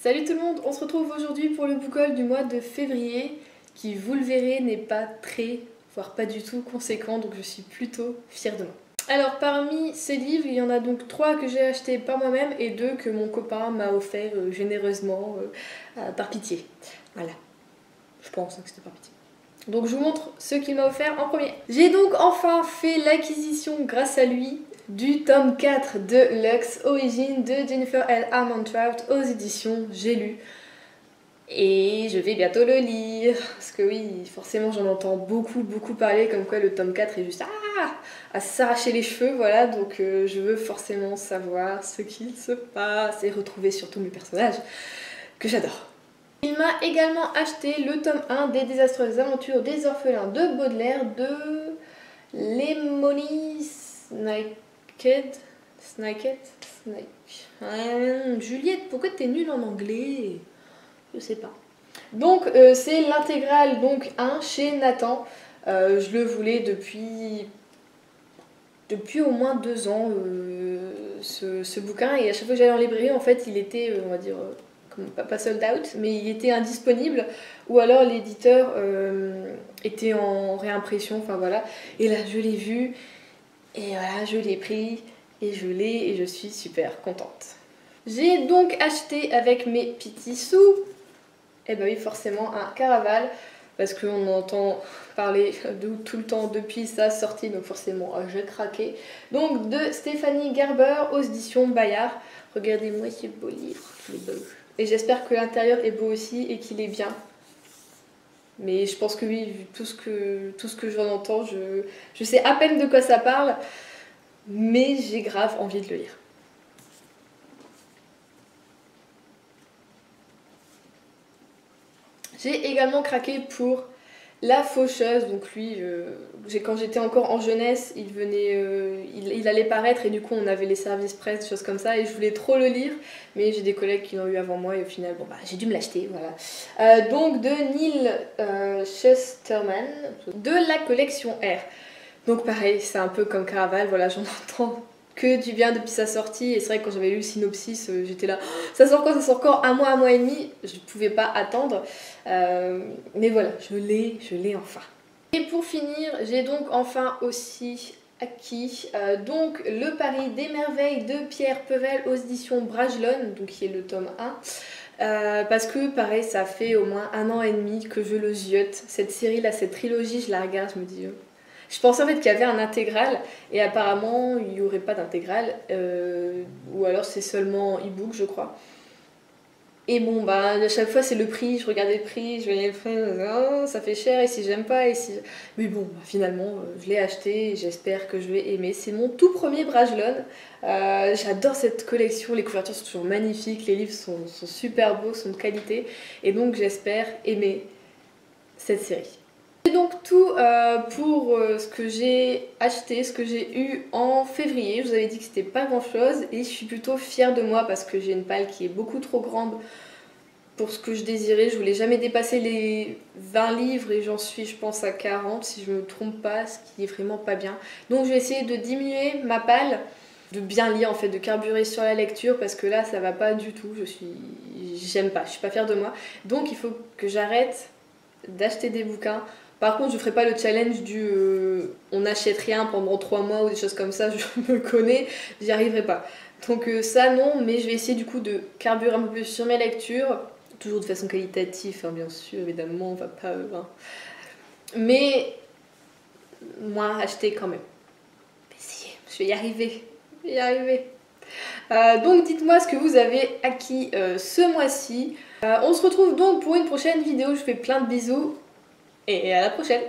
Salut tout le monde, on se retrouve aujourd'hui pour le book haul du mois de février qui, vous le verrez, n'est pas très, voire pas du tout conséquent, donc je suis plutôt fière de moi. Alors parmi ces livres, il y en a donc 3 que j'ai achetés par moi-même et 2 que mon copain m'a offert généreusement par pitié. Voilà, je pense que c'était par pitié. Donc je vous montre ce qu'il m'a offert en premier. J'ai donc enfin fait l'acquisition grâce à lui du tome 4 de Lux, Origine de Jennifer L. Armentrout aux éditions J'ai lu. Et je vais bientôt le lire, parce que oui, forcément j'en entends beaucoup parler, comme quoi le tome 4 est juste à s'arracher les cheveux, voilà, donc je veux forcément savoir ce qu'il se passe et retrouver surtout mes personnages que j'adore. Il m'a également acheté le tome 1 des désastreuses aventures des orphelins de Baudelaire de Lemony Snicket. Juliette, pourquoi t'es nulle en anglais? Je sais pas. Donc c'est l'intégrale donc 1 chez Nathan. Je le voulais depuis au moins 2 ans ce bouquin, et à chaque fois que j'allais en librairie en fait il était on va dire pas sold out, mais il était indisponible, ou alors l'éditeur était en réimpression, enfin voilà. Et là je l'ai vu, et voilà, je l'ai pris, et je l'ai, et je suis super contente. J'ai donc acheté avec mes petits sous, et bah oui forcément, un Caraval, parce qu'on entend parler de tout le temps depuis sa sortie, donc forcément j'ai craqué. Donc de Stéphanie Gerber aux éditions Bayard. Regardez-moi ce beau livre, il est beau. Et j'espère que l'intérieur est beau aussi et qu'il est bien. Mais je pense que oui, vu tout ce que j'en entends, je sais à peine de quoi ça parle, mais j'ai grave envie de le lire. J'ai également craqué pour La Faucheuse, donc lui, quand j'étais encore en jeunesse, il allait paraître, et du coup on avait les services presse, des choses comme ça, et je voulais trop le lire, mais j'ai des collègues qui l'ont eu avant moi, et au final, bon bah j'ai dû me l'acheter, voilà. Donc de Neil Shusterman, de la collection R. Donc pareil, c'est un peu comme Caraval, voilà, j'en entends que du bien depuis sa sortie, et c'est vrai que quand j'avais lu le synopsis, j'étais là, ça sort quand, ça sort quand, un mois et demi, je ne pouvais pas attendre, mais voilà, je l'ai enfin. Et pour finir, j'ai donc enfin aussi acquis donc Le Paris des merveilles de Pierre Pevel aux éditions Bragelonne, donc qui est le tome 1. Parce que pareil, ça fait au moins 1 an et demi que je le ziote, cette série là, cette trilogie, je la regarde, je me dis... Je pensais en fait qu'il y avait un intégral, et apparemment il n'y aurait pas d'intégral, ou alors c'est seulement e-book je crois. Et bon bah à chaque fois c'est le prix, je regardais le prix, je voyais le prix, oh, ça fait cher, et si j'aime pas, et si... Mais bon bah, finalement je l'ai acheté et j'espère que je vais aimer. C'est mon tout premier Bragelonne, j'adore cette collection, les couvertures sont toujours magnifiques, les livres sont super beaux, sont de qualité, et donc j'espère aimer cette série. C'est donc tout pour ce que j'ai acheté, ce que j'ai eu en février. Je vous avais dit que c'était pas grand chose, et je suis plutôt fière de moi parce que j'ai une palle qui est beaucoup trop grande pour ce que je désirais. Je voulais jamais dépasser les 20 livres et j'en suis je pense à 40 si je me trompe pas, ce qui est vraiment pas bien. Donc je vais essayer de diminuer ma palle, de bien lire en fait, de carburer sur la lecture, parce que là ça va pas du tout, j'aime pas, je suis pas fière de moi. Donc il faut que j'arrête d'acheter des bouquins. Par contre, je ferai pas le challenge du on n'achète rien pendant 3 mois ou des choses comme ça, je me connais, j'y arriverai pas. Donc ça non, mais je vais essayer du coup de carburer un peu plus sur mes lectures, toujours de façon qualitative, hein, bien sûr, évidemment, on va pas... Mais moins acheter quand même. Essayez, je vais y arriver, je vais y arriver. Donc dites-moi ce que vous avez acquis ce mois-ci. On se retrouve donc pour une prochaine vidéo, je vous fais plein de bisous. Et à la prochaine!